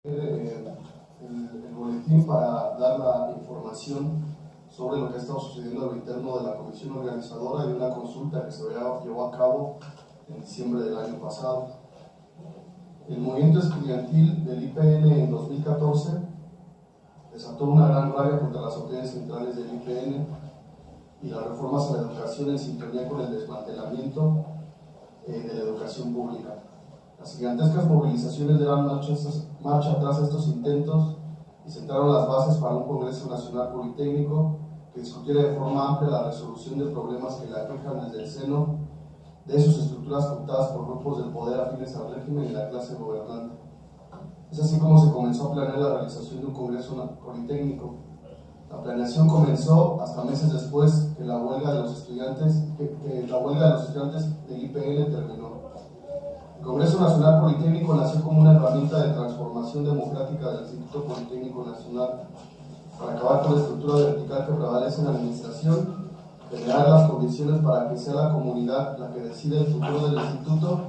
el boletín para dar la información sobre lo que ha estado sucediendo a lo interno de la comisión organizadora de una consulta que se llevó a cabo en diciembre del año pasado. El movimiento estudiantil del IPN en 2014 desató una gran rabia contra las autoridades centrales del IPN y las reformas a la educación en sintonía con el desmantelamiento de la educación pública. Las gigantescas movilizaciones dieron marcha atrás a estos intentos y sentaron las bases para un Congreso Nacional Politécnico que discutiera de forma amplia la resolución de problemas que la aquejan desde el seno de sus estructuras cooptadas por grupos del poder afines al régimen y la clase gobernante. Es así como se comenzó a planear la realización de un Congreso Politécnico. La planeación comenzó hasta meses después que la huelga de los estudiantes del IPN terminó. El Congreso Nacional Politécnico nació como una herramienta de transformación democrática del Instituto Politécnico Nacional para acabar con la estructura vertical que prevalece en la administración, generar las condiciones para que sea la comunidad la que decida el futuro del instituto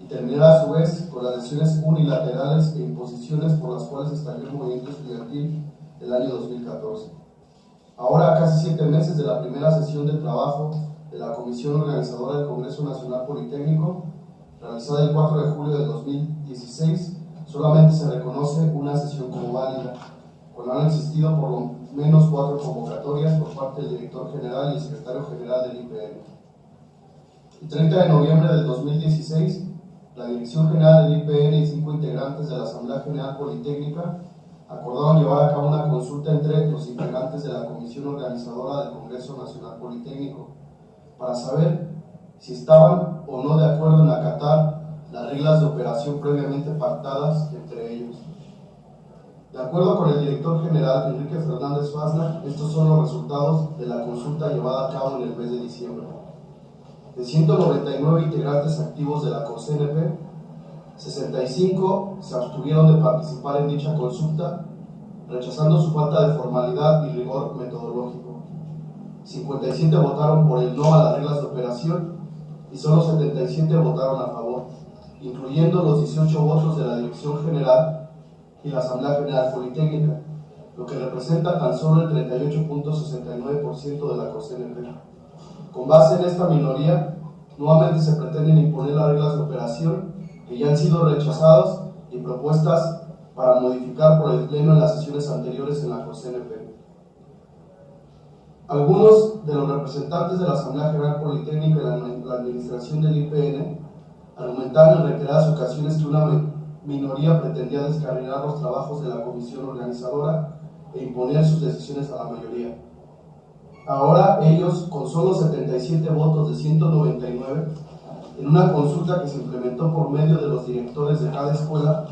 y terminar a su vez con las decisiones unilaterales e imposiciones por las cuales estalló el movimiento estudiantil del año 2014. Ahora, a casi 7 meses de la primera sesión de trabajo de la Comisión Organizadora del Congreso Nacional Politécnico, realizada el 4 de julio de 2016, solamente se reconoce una sesión como válida, cuando han existido por lo menos 4 convocatorias por parte del director general y el secretario general del IPN. El 30 de noviembre del 2016, la Dirección General del IPN y 5 integrantes de la Asamblea General Politécnica acordaron llevar a cabo una consulta entre los integrantes de la Comisión Organizadora del Congreso Nacional Politécnico para saber si estaban o no de acuerdo en acatar las reglas de operación previamente pactadas entre ellos. De acuerdo con el director general Enrique Fernández Fazna, estos son los resultados de la consulta llevada a cabo en el mes de diciembre. De 199 integrantes activos de la CONCNP, 65 se abstuvieron de participar en dicha consulta, rechazando su falta de formalidad y rigor metodológico. 57 votaron por el no a las reglas de operación y solo 77 votaron a favor, incluyendo los 18 votos de la Dirección General y la Asamblea General Politécnica, lo que representa tan solo el 38.69% de la CONCNP. Con base en esta minoría, nuevamente se pretenden imponer las reglas de operación que ya han sido rechazadas y propuestas para modificar por el Pleno en las sesiones anteriores en la CONCNP. Algunos de los representantes de la Asamblea General Politécnica y la administración del IPN argumentaron en reiteradas ocasiones que una minoría pretendía descarrilar los trabajos de la comisión organizadora e imponer sus decisiones a la mayoría. Ahora ellos, con solo 77 votos de 199, en una consulta que se implementó por medio de los directores de cada escuela,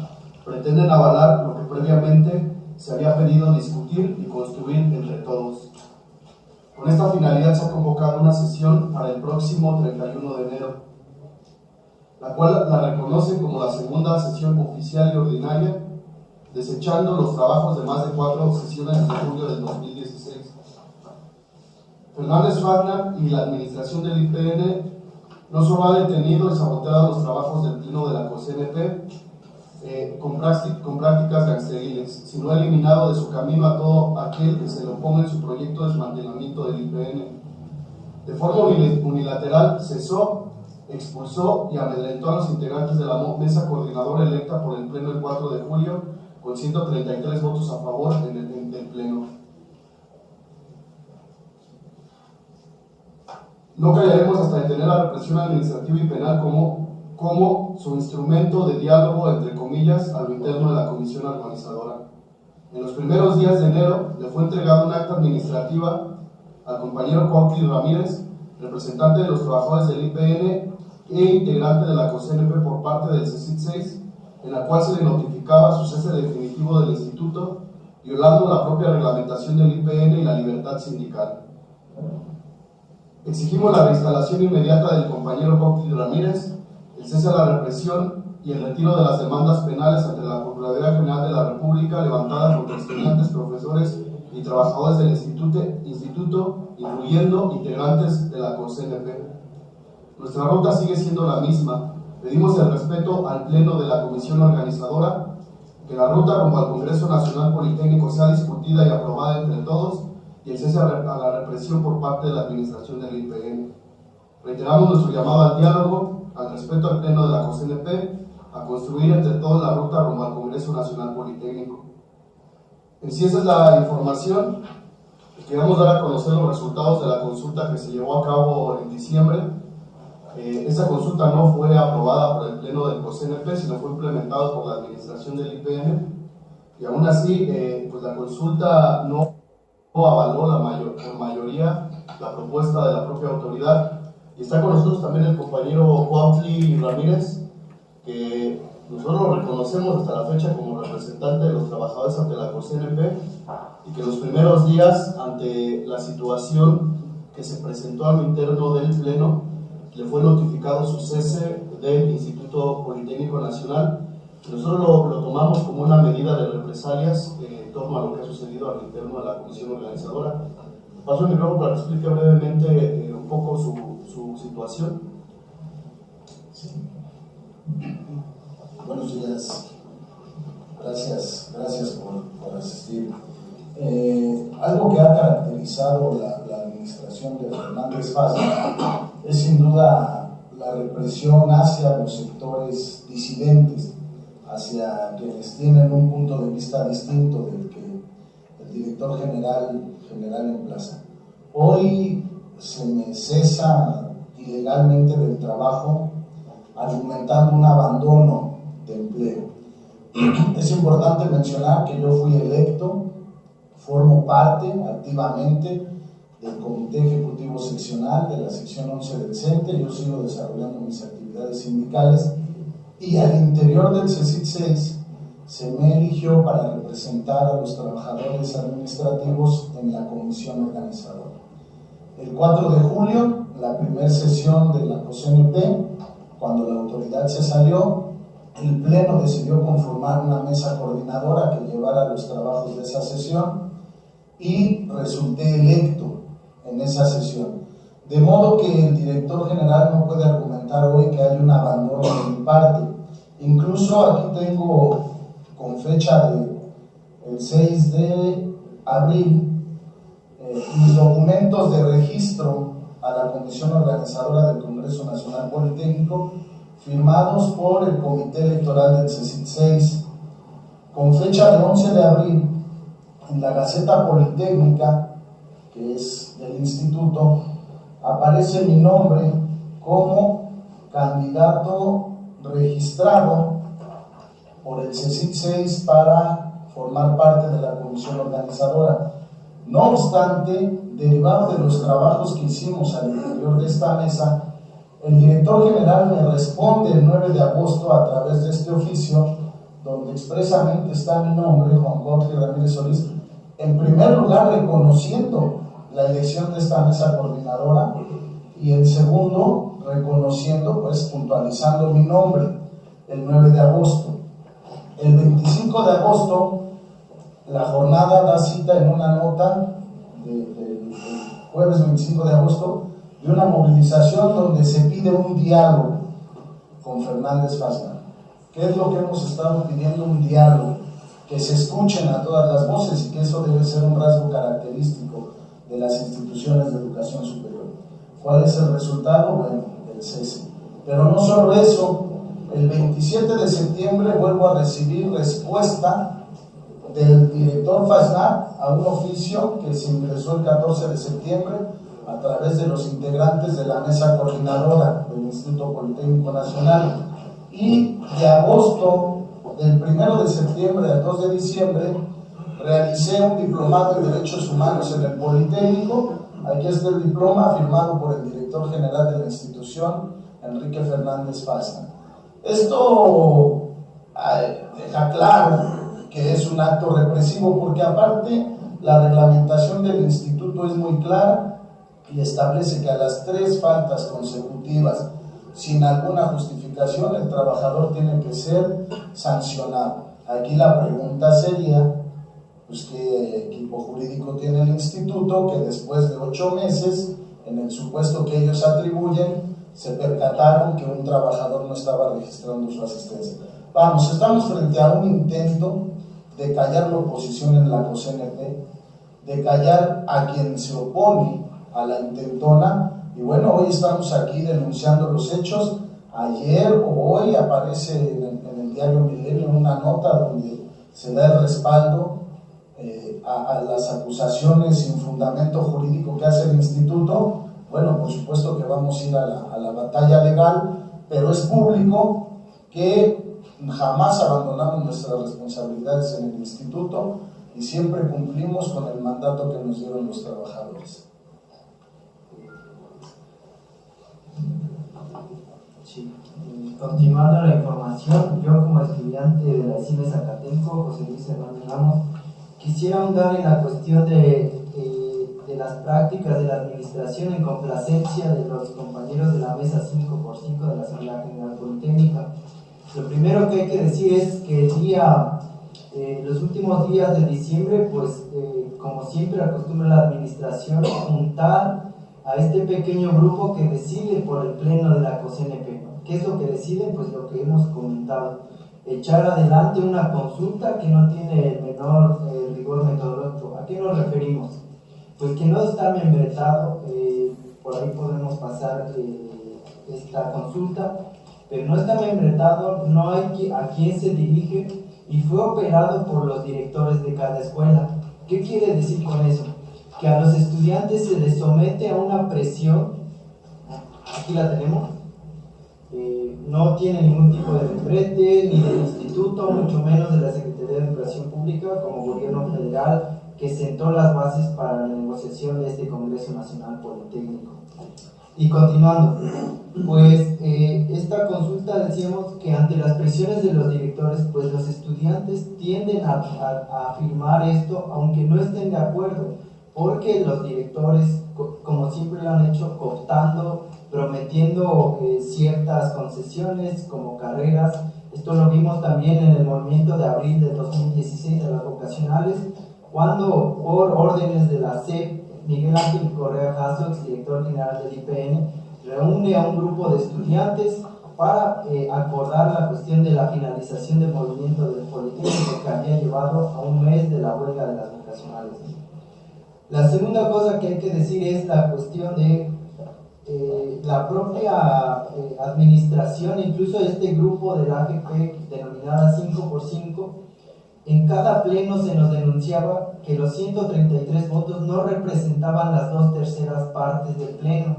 pretenden avalar lo que previamente se había pedido discutir y construir entre todos. Con esta finalidad se ha convocado una sesión para el próximo 31 de enero, la cual la reconoce como la segunda sesión oficial y ordinaria, desechando los trabajos de más de 4 sesiones de julio del 2016. Fernández Fazna y la administración del IPN no solo ha detenido y saboteado los trabajos del Pleno de la CONCNP con prácticas gangsteriles, sino ha eliminado de su camino a todo aquel que se le oponga en su proyecto de desmantelamiento del IPN. De forma unilateral cesó, expulsó y amedrentó a los integrantes de la mesa coordinadora electa por el Pleno el 4 de julio con 133 votos a favor en el Pleno. No callaremos hasta detener la represión administrativa y penal como su instrumento de diálogo, entre comillas, a lo interno de la comisión organizadora. En los primeros días de enero le fue entregado un acta administrativa al compañero Cuautli Ramírez, representante de los trabajadores del IPN e integrante de la CONCNP por parte del CECIT 6, en la cual se le notificaba su cese definitivo del instituto, violando la propia reglamentación del IPN y la libertad sindical. Exigimos la reinstalación inmediata del compañero Cuautli Ramírez, el cese a la represión y el retiro de las demandas penales ante la Procuraduría General de la República levantadas contra estudiantes, profesores y trabajadores del instituto, incluyendo integrantes de la CONCNP. Nuestra ruta sigue siendo la misma. Pedimos el respeto al Pleno de la Comisión Organizadora, que la ruta rumbo al Congreso Nacional Politécnico sea discutida y aprobada entre todos y el cese a la represión por parte de la administración del IPN. Reiteramos nuestro llamado al diálogo, al respeto al pleno de la COSNP, a construir entre todos la ruta rumbo al Congreso Nacional Politécnico. En sí, esa es la información. Queremos dar a conocer los resultados de la consulta que se llevó a cabo en diciembre. Esa consulta no fue aprobada por el pleno del COSNP, sino fue implementado por la administración del IPN, y aún así pues la consulta no avaló por mayoría la propuesta de la propia autoridad. Y está con nosotros también el compañero Cuautli Ramírez, que nosotros lo reconocemos hasta la fecha como representante de los trabajadores ante la COSNP, y que en los primeros días, ante la situación que se presentó a lo interno del pleno, le fue notificado su cese del Instituto Politécnico Nacional. Nosotros lo tomamos como una medida de represalias en torno a lo que ha sucedido al interno de la comisión organizadora. Paso el micrófono para que explique brevemente un poco su situación. Sí. Buenos días. Gracias por asistir. Algo que ha caracterizado la administración de Fernández Fazna es sin duda la represión hacia los sectores disidentes, hacia quienes tienen un punto de vista distinto del que el director general emplaza. Hoy se me cesa ilegalmente del trabajo argumentando un abandono de empleo. Es importante mencionar que yo fui electo, formo parte activamente del Comité Ejecutivo Seccional de la sección 11 del CENTE. Yo sigo desarrollando mis actividades sindicales y al interior del CECIT 6 se me eligió para representar a los trabajadores administrativos en la comisión organizadora. El 4 de julio, la primera sesión de la COSNP, cuando la autoridad se salió, el Pleno decidió conformar una mesa coordinadora que llevara los trabajos de esa sesión y resulté electo en esa sesión. De modo que el director general no puede argumentar hoy que hay un abandono de mi parte. Incluso aquí tengo con fecha del 6 de abril mis documentos de registro a la comisión organizadora del Congreso Nacional Politécnico firmados por el Comité Electoral del CECIT 6. Con fecha de 11 de abril, en la Gaceta Politécnica, que es del instituto, aparece mi nombre como candidato registrado por el CECIT 6 para formar parte de la comisión organizadora. No obstante, derivado de los trabajos que hicimos al interior de esta mesa, el director general me responde el 9 de agosto a través de este oficio, donde expresamente está mi nombre, Juan Cuautli Ramírez Solís, en primer lugar reconociendo la elección de esta mesa coordinadora y en segundo reconociendo, pues puntualizando mi nombre el 9 de agosto. El 25 de agosto la jornada da cita en una nota del jueves 25 de agosto de una movilización donde se pide un diálogo con Fernández Fazna. ¿Qué es lo que hemos estado pidiendo? Un diálogo, que se escuchen a todas las voces y que eso debe ser un rasgo característico de las instituciones de educación superior. ¿Cuál es el resultado? Bueno, el cese. Pero no solo eso, el 27 de septiembre vuelvo a recibir respuesta del director Fazna a un oficio que se ingresó el 14 de septiembre a través de los integrantes de la mesa coordinadora del Instituto Politécnico Nacional. Y de agosto, del 1 de septiembre al 2 de diciembre, realicé un diplomado en Derechos Humanos en el Politécnico. Aquí está el diploma firmado por el director general de la institución, Enrique Fernández Fazna. Esto deja claro que es un acto represivo, porque aparte la reglamentación del instituto es muy clara y establece que a las 3 faltas consecutivas sin alguna justificación el trabajador tiene que ser sancionado. Aquí la pregunta sería, pues, ¿qué equipo jurídico tiene el instituto que después de 8 meses, en el supuesto que ellos atribuyen, se percataron que un trabajador no estaba registrando su asistencia? Vamos, estamos frente a un intento de callar la oposición en la COSNP, de callar a quien se opone a la intentona, y bueno, hoy estamos aquí denunciando los hechos. Ayer o hoy aparece en el diario Milenio una nota donde se da el respaldo a las acusaciones sin fundamento jurídico que hace el instituto. Bueno, por supuesto que vamos a ir a la batalla legal, pero es público que jamás abandonamos nuestras responsabilidades en el instituto y siempre cumplimos con el mandato que nos dieron los trabajadores. Sí. Continuando la información, yo como estudiante de la CIME Zacatenco, José Luis Hernández Ramos, quisiera ahondar en la cuestión de las prácticas de la administración en complacencia de los compañeros de la mesa 5x5 de la Asamblea General Politécnica. Lo primero que hay que decir es que los últimos días de diciembre, pues como siempre acostumbra la administración juntar a este pequeño grupo que decide por el pleno de la COSNP. ¿Qué es lo que deciden? Pues lo que hemos comentado, echar adelante una consulta que no tiene el menor rigor metodológico. ¿A qué nos referimos? Pues que no está membretado, por ahí podemos pasar esta consulta, pero no está membretado, no hay a quién se dirige y fue operado por los directores de cada escuela. ¿Qué quiere decir con eso? Que a los estudiantes se les somete a una presión, aquí la tenemos, no tiene ningún tipo de membrete, ni del instituto, mucho menos de la Secretaría de Educación Pública como gobierno federal que sentó las bases para la negociación de este Congreso Nacional Politécnico. Y continuando, pues esta consulta decíamos que ante las presiones de los directores, pues los estudiantes tienden a afirmar esto aunque no estén de acuerdo, porque los directores, como siempre lo han hecho, cooptando, prometiendo ciertas concesiones como carreras. Esto lo vimos también en el movimiento de abril de 2016 de las vocacionales, cuando por órdenes de la SEP, Miguel Ángel Correa Jasso, exdirector general del IPN, reúne a un grupo de estudiantes para acordar la cuestión de la finalización del movimiento del Politécnico que había llevado a un mes de la huelga de las vocacionales. La segunda cosa que hay que decir es la cuestión de la propia administración, incluso este grupo de la AGP denominada 5x5, en cada pleno se nos denunciaba que los 133 votos no representaban las 2/3 partes del pleno.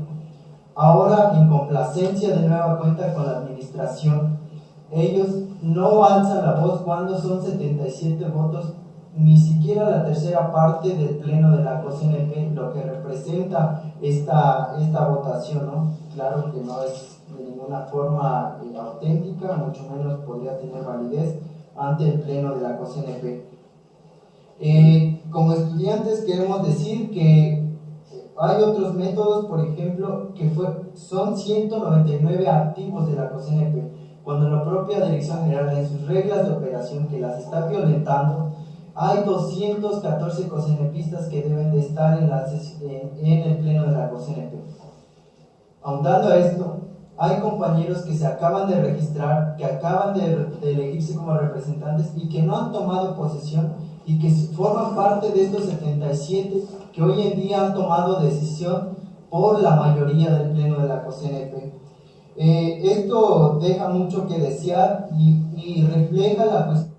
Ahora, en complacencia de nueva cuenta con la administración, ellos no alzan la voz cuando son 77 votos, ni siquiera la 1/3 parte del pleno de la COSNP, lo que representa esta votación, ¿no? Claro que no es de ninguna forma auténtica, mucho menos podría tener validez ante el pleno de la COSNP. Como estudiantes queremos decir que hay otros métodos, por ejemplo, que son 199 activos de la COSNP, cuando la propia Dirección General en sus reglas de operación que las está violentando, hay 214 COSNPistas que deben de estar en el pleno de la COSNP. Ahondando a esto, hay compañeros que se acaban de registrar, que acaban de elegirse como representantes y que no han tomado posesión y que forman parte de estos 77 que hoy en día han tomado decisión por la mayoría del pleno de la COSNP. Esto deja mucho que desear y refleja la cuestión